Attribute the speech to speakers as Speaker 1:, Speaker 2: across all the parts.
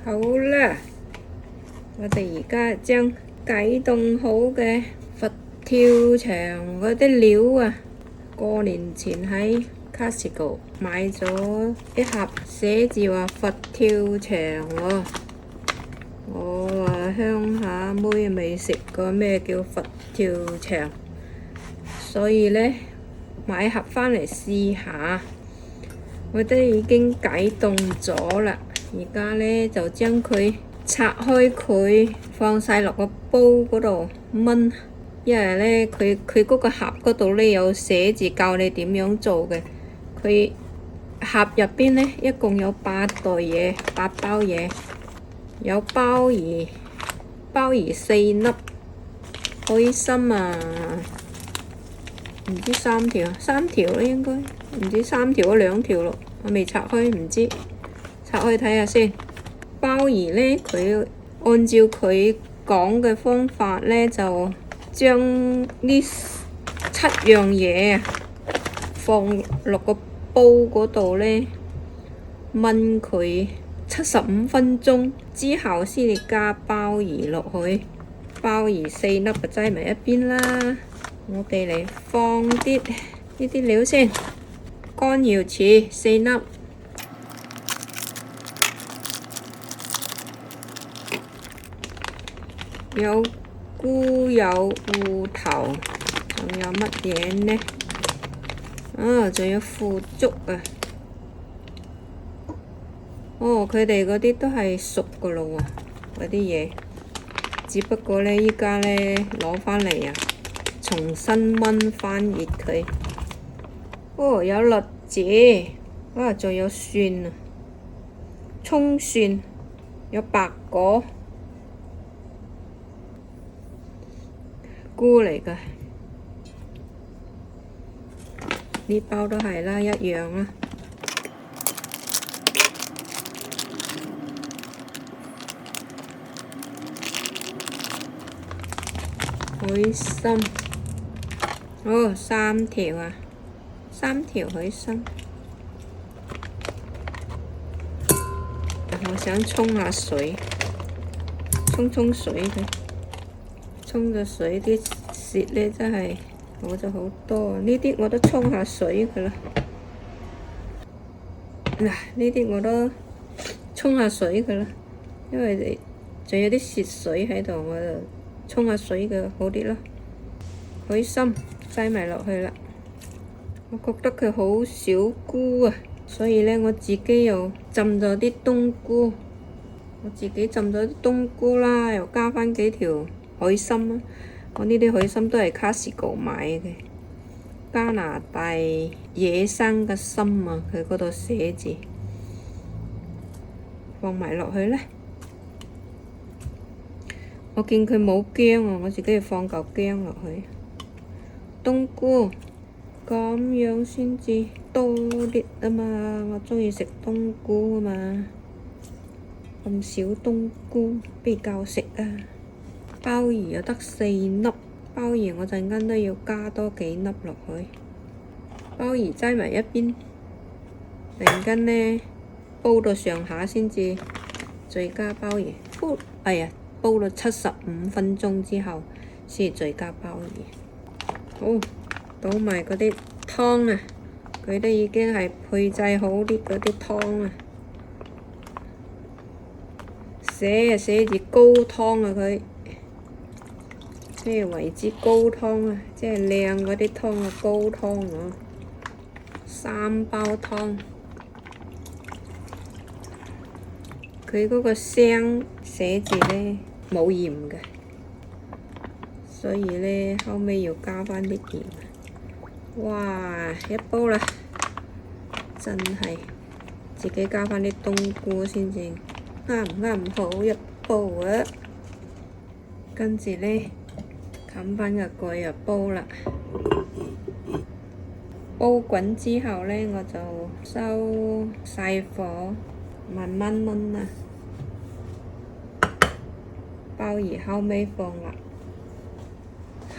Speaker 1: 好啦，我哋而家將解凍好嘅佛跳牆嗰啲料啊，過年前喺 Costco 買咗一盒，寫住話佛跳牆喎。我話鄉下妹未食過咩叫佛跳牆，所以呢，買盒返嚟試下。我都已經解凍咗啦，而家呢，就將佢拆開佢，放晒落個煲嗰度燜。因為呢，佢嗰個盒嗰度呢，有寫住教你點樣做嘅。佢盒入邊呢，一共有8袋嘢，8包嘢，有鮑魚4粒，海參啊，唔知3條啦應該，唔知3條或2條咯，我未拆開唔知，拆開睇下先。鮑魚呢，佢按照佢講嘅方法呢，就將呢7樣嘢放落個煲嗰度呢，燜佢75分鐘之後先至加鮑魚落去。鮑魚4粒就擠埋一邊啦。我哋嚟放啲呢啲料先，乾瑤柱4粒，有菇有芋頭，仲有乜嘢呢？啊，仲有腐竹啊！哦，佢哋嗰啲都係熟噶咯喎，嗰啲嘢，只不過呢，依家呢，攞返嚟啊，重新燜翻熱佢。哦，有栗子，啊，仲有蒜啊，葱蒜，有白果，菇嚟㗎。呢包都係啦，一樣啦。海參，哦，3條啊，3條海參。我想沖下水，沖水佢，沖咗水啲屑呢真係好咗好多。呢啲我都沖下水佢啦。嗱，呢啲我都沖下水佢啦，因為仲有啲屑水喺度，我就沖下水嘅好啲咯。海參擠埋落去啦，我覺得佢好少菇啊，所以呢，我自己又浸咗啲冬菇，啦，又加返幾條海參啦。我呢啲海參都係 Costco 買嘅，加拿大野生嘅參啊，佢嗰度寫住，放埋落去呢。我見佢冇薑啊，我自己要放嚿薑落去。冬菇咁樣先至多啲啊嘛，我鍾意食冬菇啊嘛。咁少冬菇比較食啊。鮑魚又得4粒，鮑魚我陣間都要加多幾粒落去。鮑魚擠埋一邊，突然間呢，煲到上下先至再加鮑魚。煲到75分鐘之後先再加鮑魚。好，倒埋嗰啲湯啊，佢都已經係配製好啲嗰啲湯啊。寫住高湯啊，佢咩為之高湯啊？即係靚嗰啲湯啊，高湯啊，3包湯。佢嗰個聲寫住呢冇鹽嘅，所以呢，後尾要加返啲鹽。哇，一煲啦，真係自己加返啲冬菇先至啱好一煲啊！跟住呢，冚返個蓋又煲啦。煲滾之後呢，我就收細火，慢慢燜啊。鮑魚後尾放啦。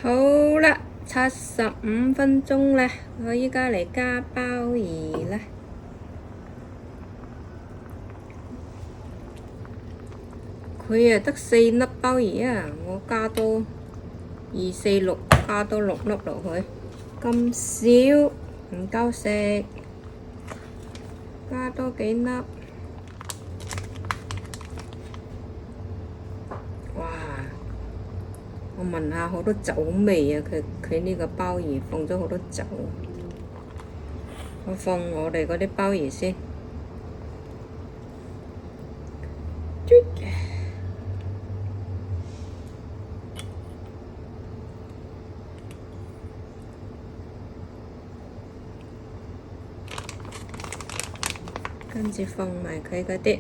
Speaker 1: 好啦，75分鐘啦，我依家嚟加鮑魚啦。佢啊得4粒鮑魚啊，我加多2、4、6，加多6粒落去，咁少唔夠食，加多幾粒。哇！我聞下好多酒味啊！佢呢個鮑魚放咗好多酒。我放我哋嗰啲鮑魚先。跟住放埋佢嗰啲。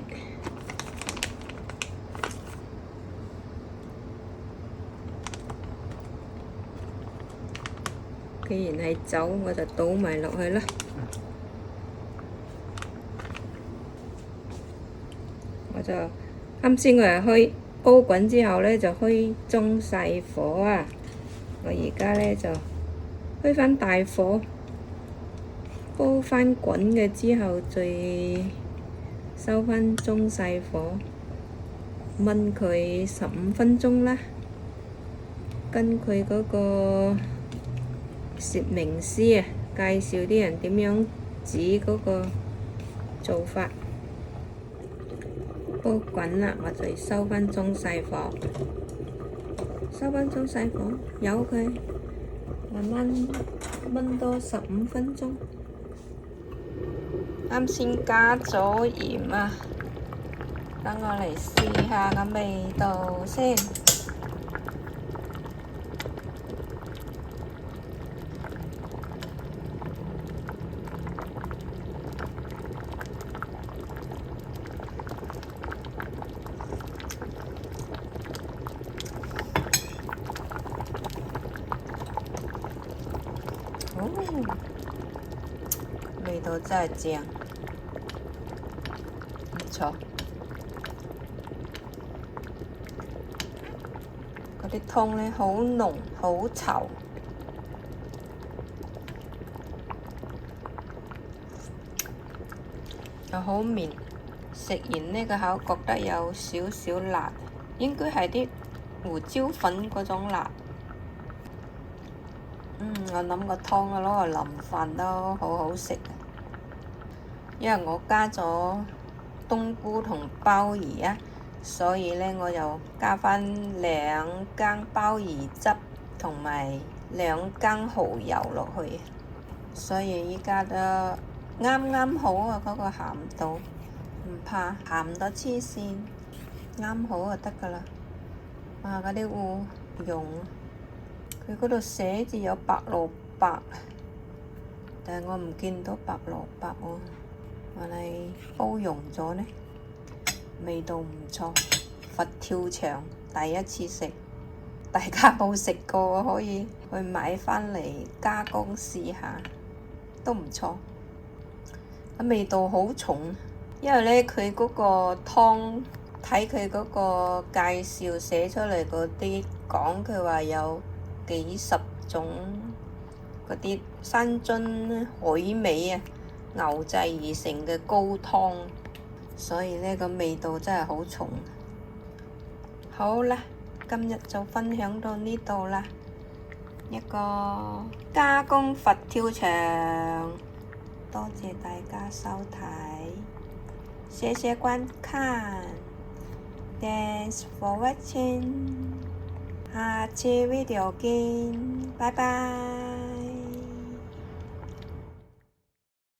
Speaker 1: 既然係酒，我就倒埋落去啦。我就啱先我係開煲滾之後呢，就開中細火啊。我而家呢，就開返大火，煲返滾嘅之後，再收返中細火，燜佢15分鐘啦。跟佢嗰個說明書啊，介紹啲人點樣煮嗰個做法。煲滾啦，我就收返中細火，收返中細火，由佢慢慢燜多15分鐘。啱先加咗鹽啊，等我嚟試下個味道先。味道真係正，唔錯。嗰啲湯呢，好濃好稠，又好綿。食完呢個口覺得有少少辣，應該係啲胡椒粉嗰種辣。我諗個湯攞嚟淋飯都好好食，因為我加咗冬菇同鮑魚啊，所以呢，我又加返2羹鮑魚汁同埋2羹蠔油落去，所以依家都啱啱好啊！嗰個鹹度唔怕鹹到黐線，啱好就得㗎啦。嗰啲烏蓉。佢嗰度寫住有白蘿蔔，但係我唔見到白蘿蔔喎，係咪煲溶咗呢？味道唔錯，佛跳牆第一次食，大家冇食過可以去買返嚟加工試下，都唔錯。味道好重，因為呢，佢嗰個湯睇佢嗰個介紹寫出嚟嗰啲講，佢話有幾十種嗰啲山珍海味啊，熬製而成嘅高湯，所以呢個味道真係好重。好啦，今日就分享到呢度啦，一個加工佛跳牆，多謝大家收睇，謝謝觀看 ，Thanks for watching。下次 video 見，拜拜。